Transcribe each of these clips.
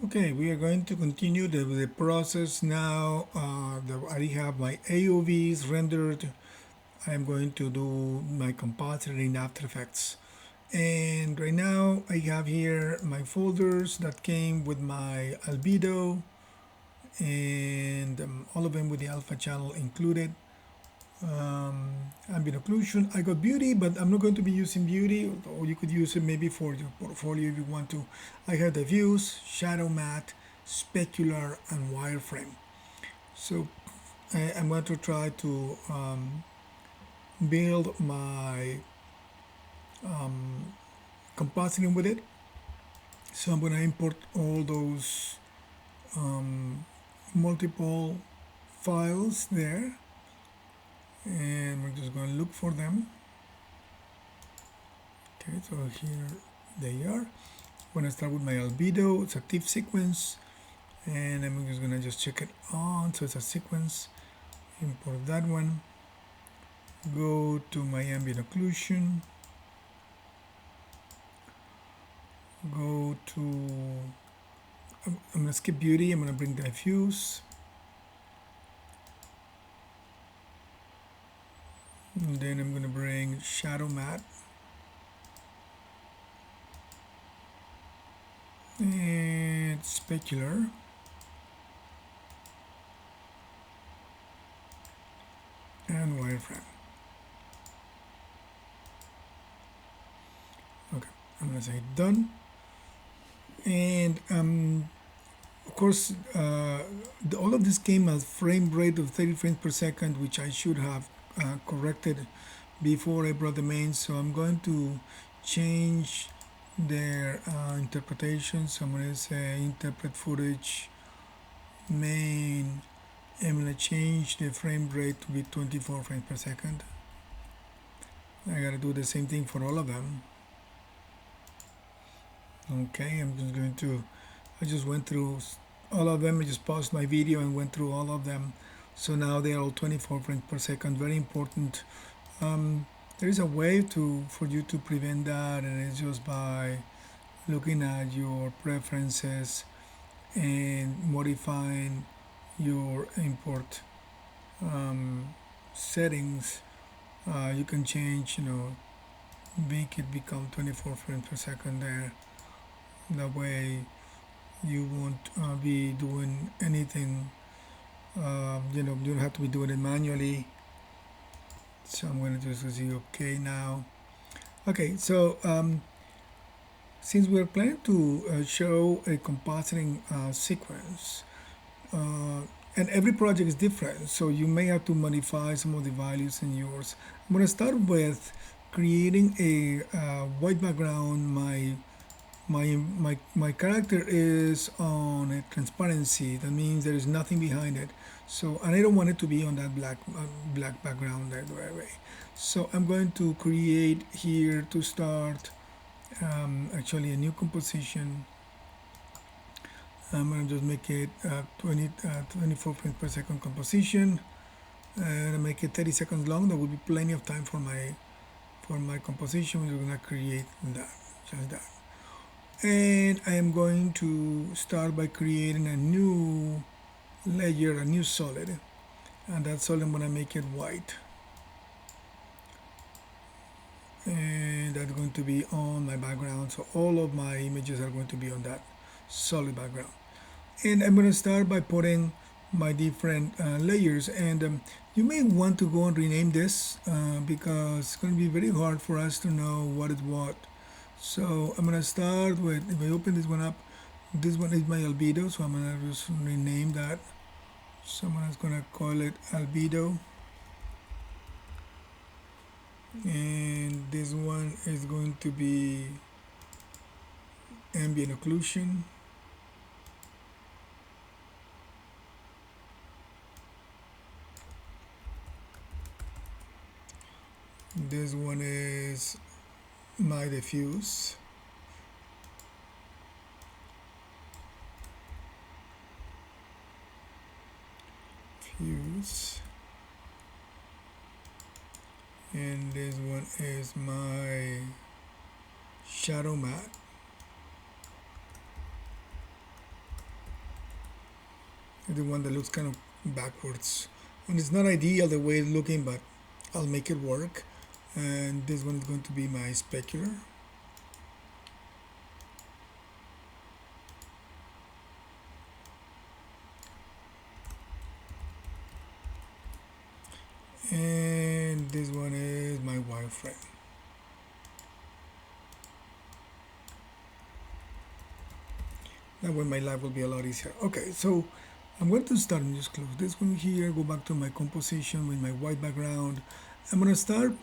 Okay, we are going to continue the process now. I already have my AOVs rendered. I am going to do my compositing in After Effects. And right now I have here my folders that came with my albedo and all of them with the alpha channel included. Ambient occlusion. I got beauty, but I'm not going to be using beauty, or you could use it maybe for your portfolio if you want to. I have diffuse, shadow matte, specular, and wireframe. So I'm going to try to build my compositing with it. So I'm going to import all those multiple files there, and we're just going to look for them. Okay, so here they are. I'm going to start with my albedo. It's a TIFF sequence, and I'm just going to just check it on. So it's a sequence. Import that one. Go to my ambient occlusion. Go to, I'm going to skip beauty. I'm going to bring diffuse. And then I'm going to bring shadow matte. And specular. And wireframe. Okay, I'm going to say done. And of course, all of this came at frame rate of 30 frames per second, which I should have corrected before I brought the main. So I'm going to change their interpretation. So I'm going to say interpret footage main. I'm going to change the frame rate to be 24 frames per second. I got to do the same thing for all of them. Okay, I'm just going to, I just went through all of them. I just paused my video and went through all of them. So now they are all 24 frames per second. Very important. There is a way for you to prevent that, and it's just by looking at your preferences and modifying your import settings. You can change, make it become 24 frames per second there. That way you won't be doing anything, you don't have to be doing it manually. So I'm going to just say okay now. Okay, so since we're planning to show a compositing sequence, and every project is different, so you may have to modify some of the values in yours. I'm going to start with creating a white background. My character is on a transparency. That means there is nothing behind it. So, and I don't want it to be on that black background that way. So I'm going to create here to start actually a new composition. I'm going to just make it 24 frames per second composition, and make it 30 seconds long. That will be plenty of time for my composition. We're going to create that, just that. And I am going to start by creating a new layer, a new solid, and that solid I'm going to make it white, and that's going to be on my background. So all of my images are going to be on that solid background. And I'm going to start by putting my different layers, and you may want to go and rename this because it's going to be very hard for us to know what is what. So I'm going to start with, if I open this one up, this one is my albedo, so I'm going to just rename that. Someone is going to call it albedo, and this one is going to be ambient occlusion. This one is my diffuse. Diffuse. And this one is my shadow matte. the one that looks kind of backwards, and it's not ideal the way it's looking, but I'll make it work. And this one is going to be my specular. And this one is my wireframe. That way my life will be a lot easier. Okay, so I'm going to start and just close this one here, go back to my composition with my white background. I'm going to start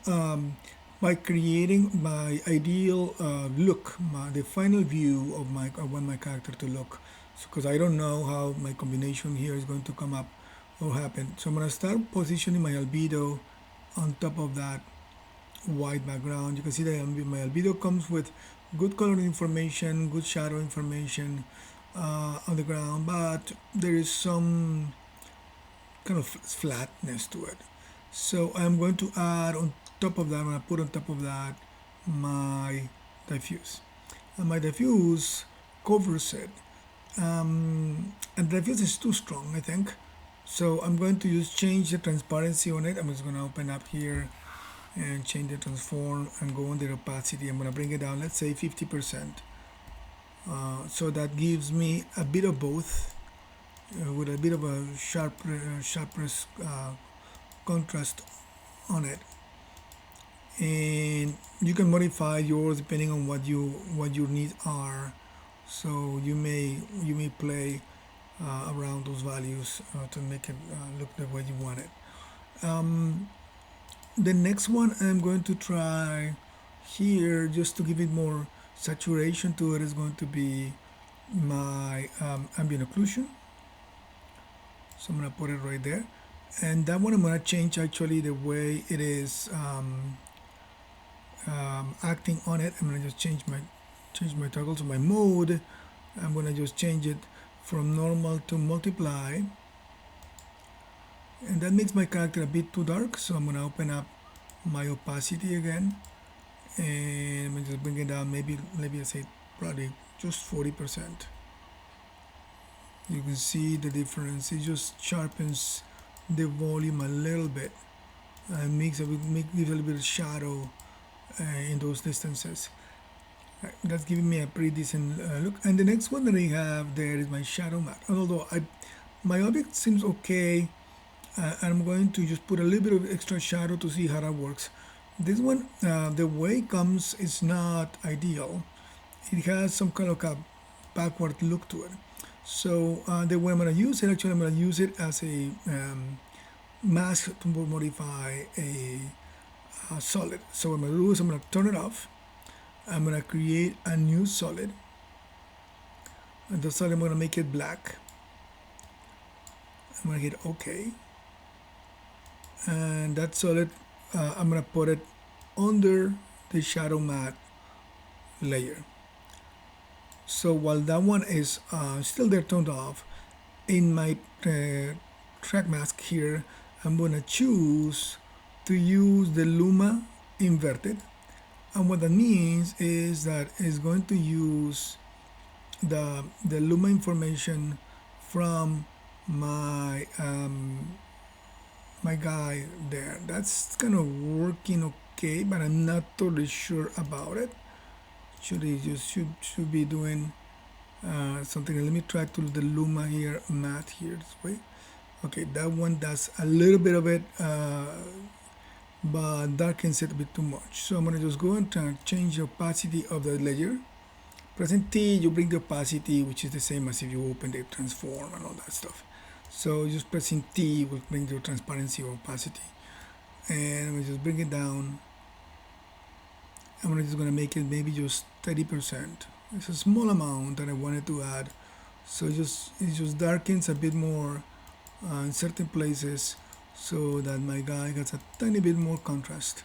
by creating my ideal look, the final view of I want my character to look, because I don't know how my combination here is going to come up or happen. So I'm going to start positioning my albedo on top of that white background. You can see that my albedo comes with good color information, good shadow information on the ground, but there is some kind of flatness to it. So I'm going to add on top of that, I'm going to put on top of that my diffuse. And my diffuse covers it. And the diffuse is too strong, I think. So I'm going to change the transparency on it. I'm just going to open up here and change the transform and go on the opacity. I'm going to bring it down, let's say 50%. So that gives me a bit of both with a bit of a sharpness contrast on it. And you can modify yours depending on what your needs are. So you may play around those values to make it look the way you want it. The next one I'm going to try here, just to give it more saturation to it, is going to be my ambient occlusion. So I'm going to put it right there. And that one I'm going to change actually the way it is acting on it. I'm going to just change my toggle to my mode. I'm going to just change it from normal to multiply. And that makes my character a bit too dark, so I'm going to open up my opacity again, and I'm going to just bring it down, maybe I say probably just 40%. You can see the difference. It just sharpens the volume a little bit and gives a little bit of shadow in those distances. That's giving me a pretty decent look. And the next one that I have there is my shadow matte. Although my object seems okay, and I'm going to just put a little bit of extra shadow to see how that works. This one, the way it comes is not ideal. It has some kind of a backward look to it. So the way I'm going to use it, actually I'm going to use it as a mask to modify a solid. So what I'm going to do is I'm going to turn it off. I'm going to create a new solid. And the solid, I'm going to make it black. I'm going to hit OK. And that solid, I'm going to put it under the shadow matte layer. So while that one is still there turned off, in my track mask here, I'm going to choose to use the Luma inverted. And what that means is that it's going to use the Luma information from my my guy there. That's kind of working okay, but I'm not totally sure about it. Actually, just should be doing something. Let me try to do the Luma here, matte here this way. Okay, that one does a little bit of it, but darkens it a bit too much. So I'm gonna just go and change the opacity of the layer. Pressing T, you bring the opacity, which is the same as if you open the transform and all that stuff. So just pressing T will bring the transparency or opacity. And I'm gonna just bring it down. I'm just gonna make it maybe just 30%. It's a small amount that I wanted to add. So it just darkens a bit more in certain places, so that my guy gets a tiny bit more contrast.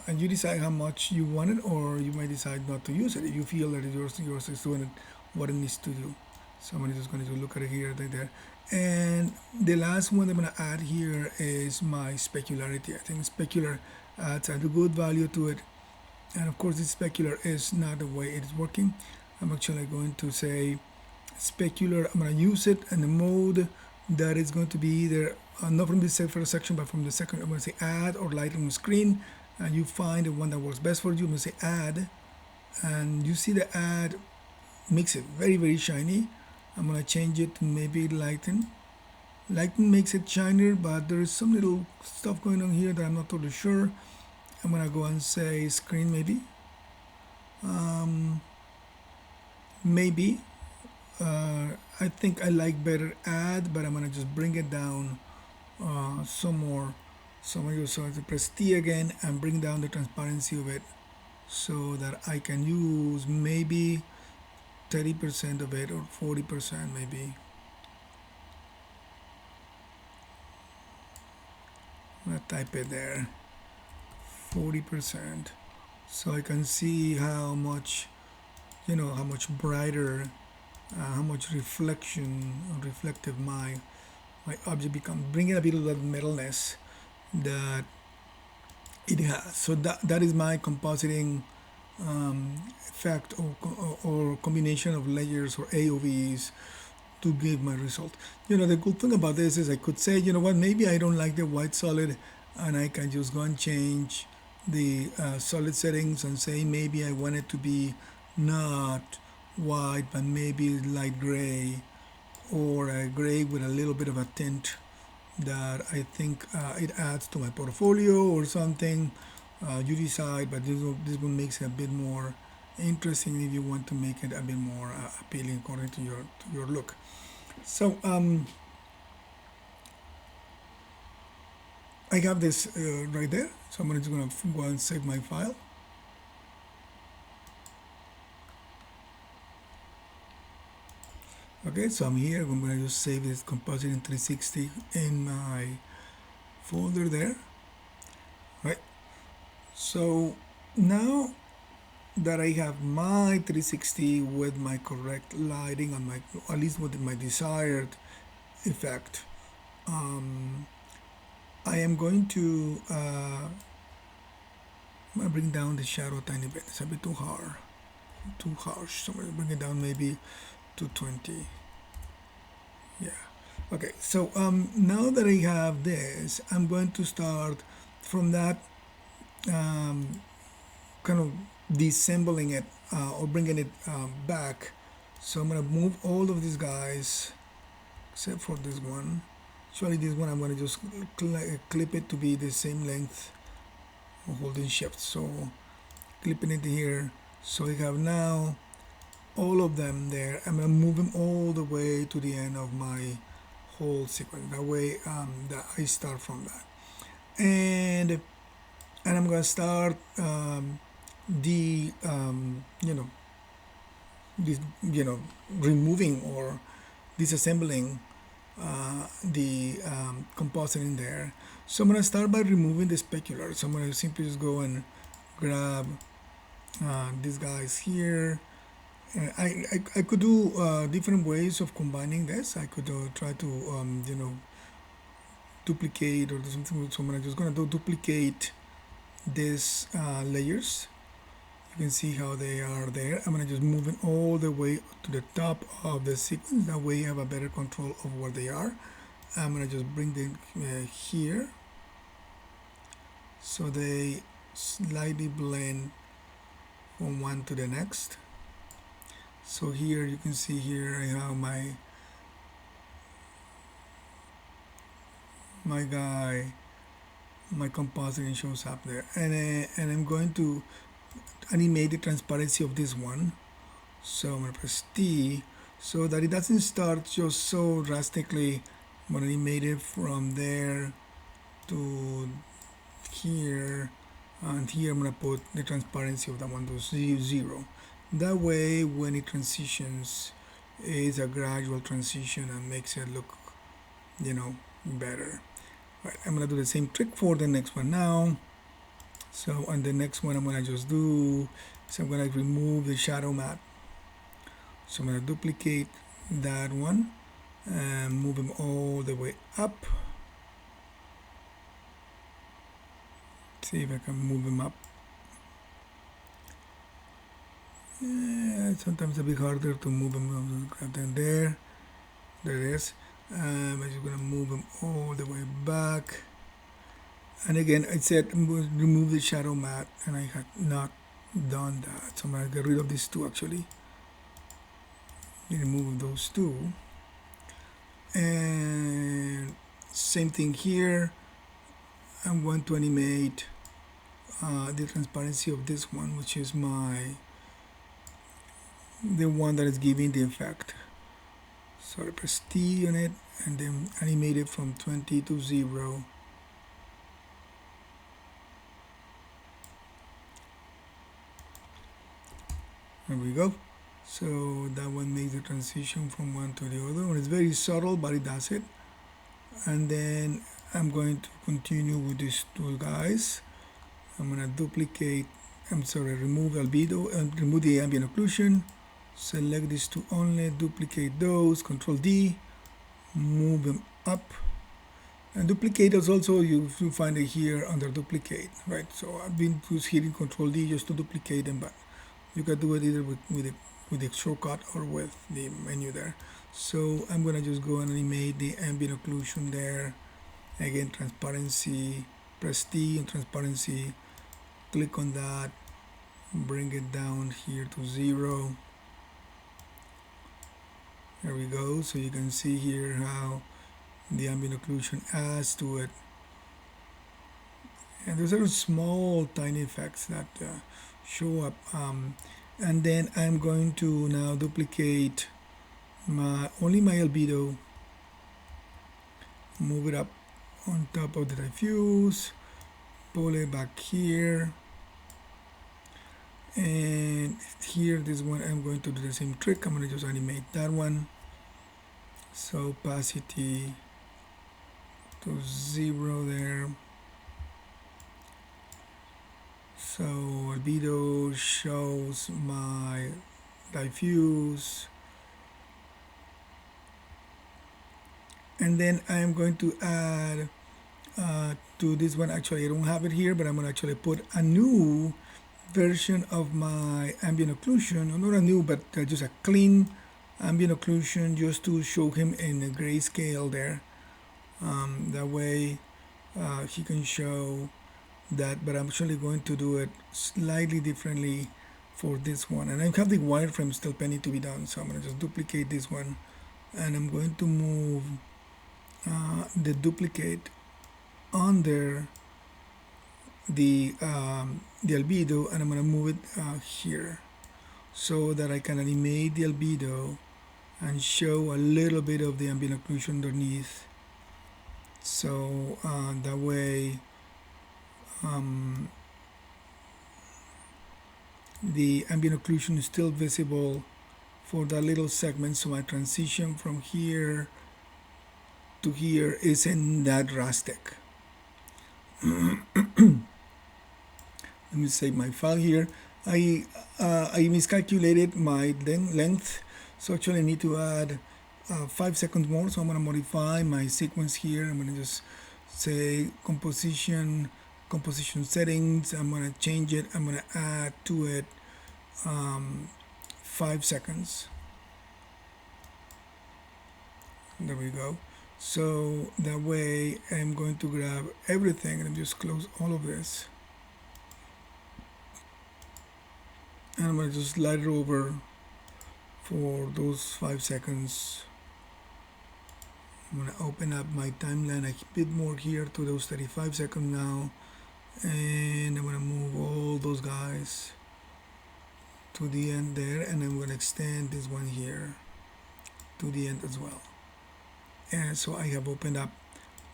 And you decide how much you want it, or you might decide not to use it if you feel that yours is doing what it needs to do. So I'm just going to look at it here, right there. And the last one I'm going to add here is my specularity. I think specular adds a good value to it. And of course, this specular is not the way it is working. I'm actually going to say specular. I'm going to use it in the mode that is going to be either not from this first section, but from the second. I'm going to say add or lighten screen, and you find the one that works best for you. I'm going to say add, and you see the add makes it very, very shiny. I'm going to change it to maybe lighten. Lighten makes it shinier, but there is some little stuff going on here that I'm not totally sure. I'm going to go and say screen maybe. Maybe. I think I like better add, but I'm gonna just bring it down some more. So I'm gonna use, so I press T again and bring down the transparency of it so that I can use maybe 30% of it or 40% maybe. I'm gonna type it there, 40%, so I can see how much, how much brighter, how much reflection or reflective my object becomes, bringing a bit of that metalness that it has. So that is my compositing effect, or combination of layers or AOVs to give my result. The good thing about this is I could say, what, maybe I don't like the white solid, and I can just go and change the solid settings and say maybe I want it to be not white but maybe light gray, or a gray with a little bit of a tint that I think it adds to my portfolio or something. You decide, but this one makes it a bit more interesting if you want to make it a bit more appealing according to your look. So I have this right there, so I'm just going to go and save my file. Okay, so I'm here. I'm going to just save this compositing 360 in my folder there. Right. So now that I have my 360 with my correct lighting on my, at least with my desired effect, I am going to I'm going to bring down the shadow a tiny bit. It's a bit too hard, too harsh. So I'm going to bring it down maybe to 20. Yeah. Okay, so now that I have this, I'm going to start from that kind of deassembling it or bringing it back. So I'm going to move all of these guys except for this one. Actually, this one I'm going to just clip it to be the same length, holding shift. So clipping it here. So I have now all of them there. I'm going to move them all the way to the end of my whole sequence. That way that I start from that. And I'm going to start removing or disassembling the composite in there. So I'm going to start by removing the specular. So I'm going to simply just go and grab these guys here. I could do different ways of combining this. I could try to duplicate or do something. So I'm just going to duplicate these layers. You can see how they are there. I'm going to just move it all the way to the top of the sequence. That way you have a better control of where they are. I'm going to just bring them here so they slightly blend from one to the next. So here you can see here I have my guy, my compositing shows up there, and I'm going to animate the transparency of this one. So I'm going to press T so that it doesn't start just so drastically. I'm going to animate it from there to here, and here I'm going to put the transparency of that one to 0. That way when it transitions, it's a gradual transition and makes it look better. Right, I'm going to do the same trick for the next one now. So on the next one I'm going to just do is I'm going to remove the shadow map. So I'm going to duplicate that one and move them all the way up. See if I can move them up. Sometimes a bit harder to move them. Grab them there. There it is. I'm just gonna move them all the way back. And again, I said remove the shadow matte, and I had not done that. So I'm gonna get rid of these two actually. Remove those two. And same thing here. I'm going to animate the transparency of this one, which is the one that is giving the effect. So I press T on it and then animate it from 20 to 0. There we go. So that one makes the transition from one to the other. It's very subtle, but it does it. And then I'm going to continue with these two guys. I'm going to remove albedo and remove the ambient occlusion. Select these two only, duplicate those, Control D, move them up. And duplicators also, you find it here under duplicate, right? So I've been just hitting Control D just to duplicate them, but you can do it either with the shortcut or with the menu there. So I'm gonna just go and animate the ambient occlusion there. Again, transparency, press T and transparency, click on that, bring it down here to 0. There we go. So you can see here how the ambient occlusion adds to it. And those are small tiny effects that show up. And then I'm going to now duplicate only my albedo, move it up on top of the diffuse, pull it back here, and here this one I'm going to do the same trick. I'm going to just animate that one. So opacity to 0 there. So albedo shows my diffuse, and then I'm going to add to this one. Actually, I don't have it here, but I'm going to actually put a new version of my ambient occlusion, or not a new, but just a clean ambient occlusion, just to show him in the grayscale there. That way he can show that, but I'm actually going to do it slightly differently for this one. And I have the wireframe still pending to be done, so I'm going to just duplicate this one, and I'm going to move the duplicate under the albedo, and I'm going to move it here so that I can animate the albedo and show a little bit of the ambient occlusion underneath. So that way the ambient occlusion is still visible for that little segment, so my transition from here to here isn't that drastic. Let me save my file here. I miscalculated my length, so actually I need to add 5 seconds more. So I'm going to modify my sequence here. I'm going to just say composition settings. I'm going to change it. I'm going to add to it 5 seconds. There we go. So that way I'm going to grab everything and just close all of this, and I'm going to just slide it over for those 5 seconds. I'm going to open up my timeline a bit more here to those 35 seconds now, and I'm going to move all those guys to the end there, and I'm going to extend this one here to the end as well. And so I have opened up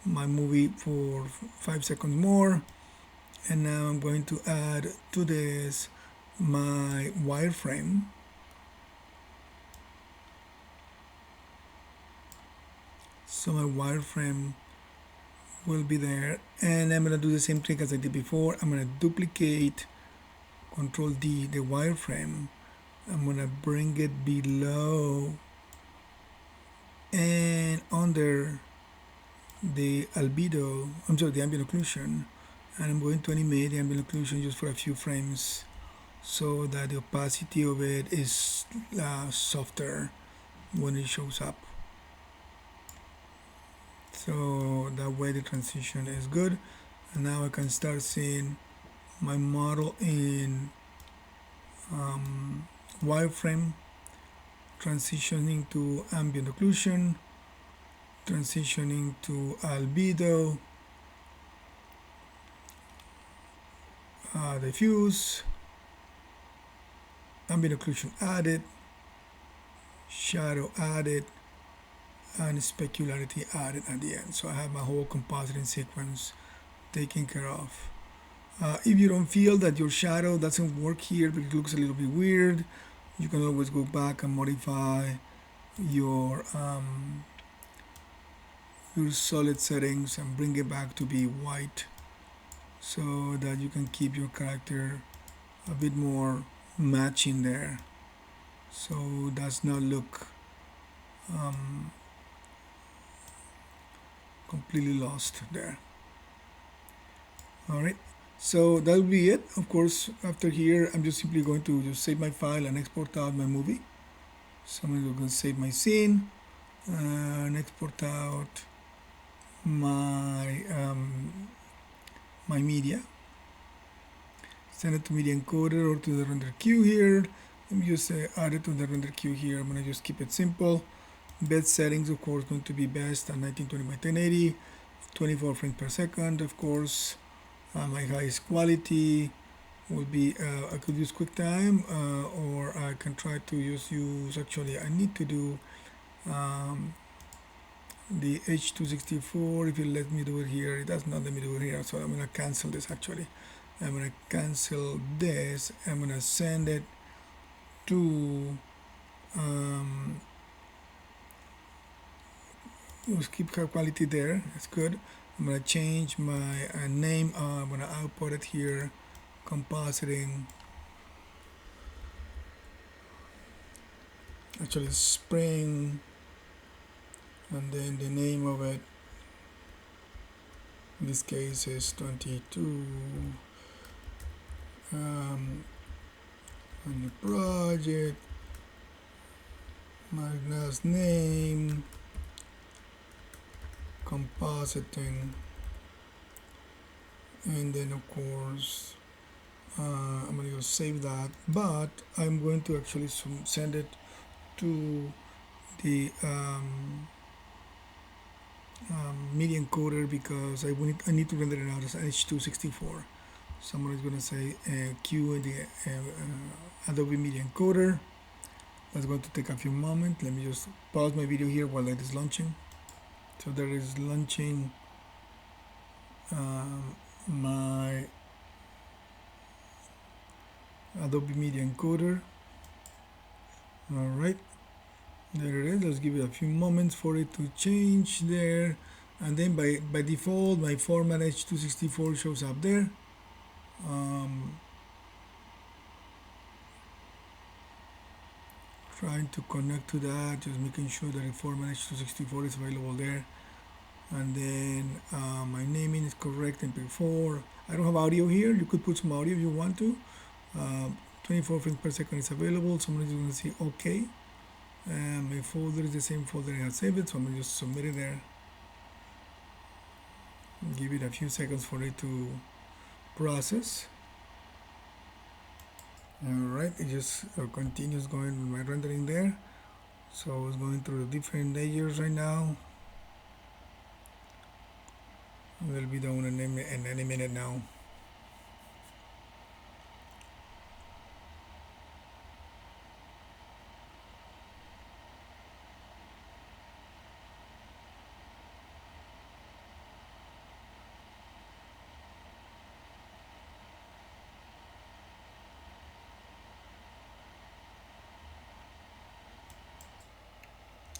my movie for 5 seconds more, and now I'm going to add to this my wireframe. So my wireframe will be there, and I'm going to do the same trick as I did before. I'm going to duplicate, Control D, the wireframe. I'm going to bring it below and under the albedo, the ambient occlusion, and I'm going to animate the ambient occlusion just for a few frames so that the opacity of it is softer when it shows up. So that way the transition is good, and now I can start seeing my model in wireframe, transitioning to ambient occlusion, transitioning to albedo, diffuse, ambient occlusion added, shadow added, and specularity added at the end. So I have my whole compositing sequence taken care of. If you don't feel that your shadow doesn't work here, but it looks a little bit weird, you can always go back and modify your solid settings and bring it back to be white, so that you can keep your character a bit more matching there, so does not look completely lost there. All right, so that'll be it. Of course, after here I'm just simply going to just save my file and export out my movie. So I'm going to save my scene and export out my my media, send it to media encoder or to the render queue here. Let me just add it to the render queue here. I'm going to just keep it simple. Best settings, of course, going to be best at 1920 by 1080, 24 frames per second, of course. My highest quality will be, I could use QuickTime, or I can try to use actually, I need to do the H264. If it lets me do it here, it does not let me do it here, so I'm going to cancel this actually. I'm going to cancel this. I'm going to send it to let's keep high quality there. That's good. I'm going to change my name. I'm going to output it here, compositing, actually spring, and then the name of it in this case is 22 on the project, my last name, compositing, and then of course I'm going to go save that, but I'm going to actually send it to the media encoder, because I need to render it out as H264. Someone is going to say Q in the Adobe Media Encoder. That's going to take a few moments. Let me just pause my video here while it is launching. So there is launching my Adobe Media Encoder. Alright, there it is. Let's give it a few moments for it to change there, and then by default my format H264 shows up there. Trying to connect to that, just making sure that the format H264 is available there, and then my naming is correct in MP4. I don't have audio here. You could put some audio if you want to. 24 frames per second is available. Someone is going to say OK, and my folder is the same folder I have saved it, so I'm going to just submit it there. Give it a few seconds for it to process. Alright, it just continues going with my rendering there. So it's going through the different layers right now. We'll be done in any minute now.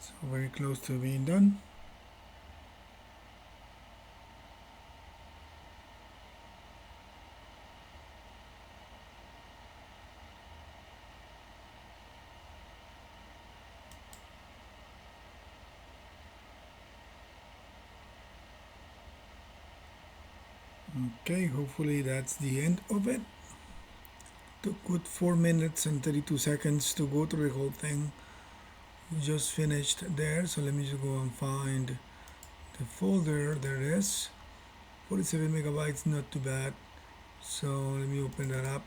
So very close to being done. Okay, hopefully that's the end of it. took 4 minutes and 32 seconds to go through the whole thing. Just finished there, so let me just go and find the folder. There it is. 47 megabytes, not too bad. So let me open that up.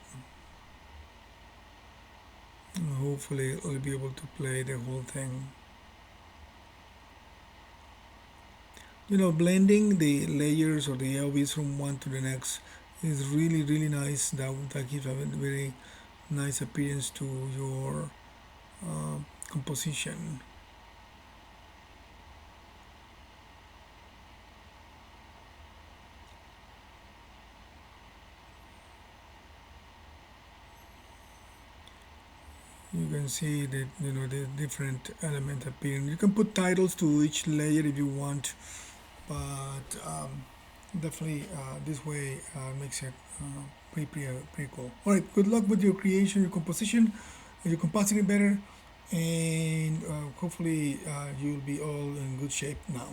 Hopefully I'll be able to play the whole thing. Blending the layers or the AOVs from one to the next is really nice. That gives a very nice appearance to your composition. You can see that the different element appearing. You can put titles to each layer if you want, but definitely this way makes it pretty cool. All right, good luck with your creation, your composition, your compositing better, and hopefully you'll be all in good shape now.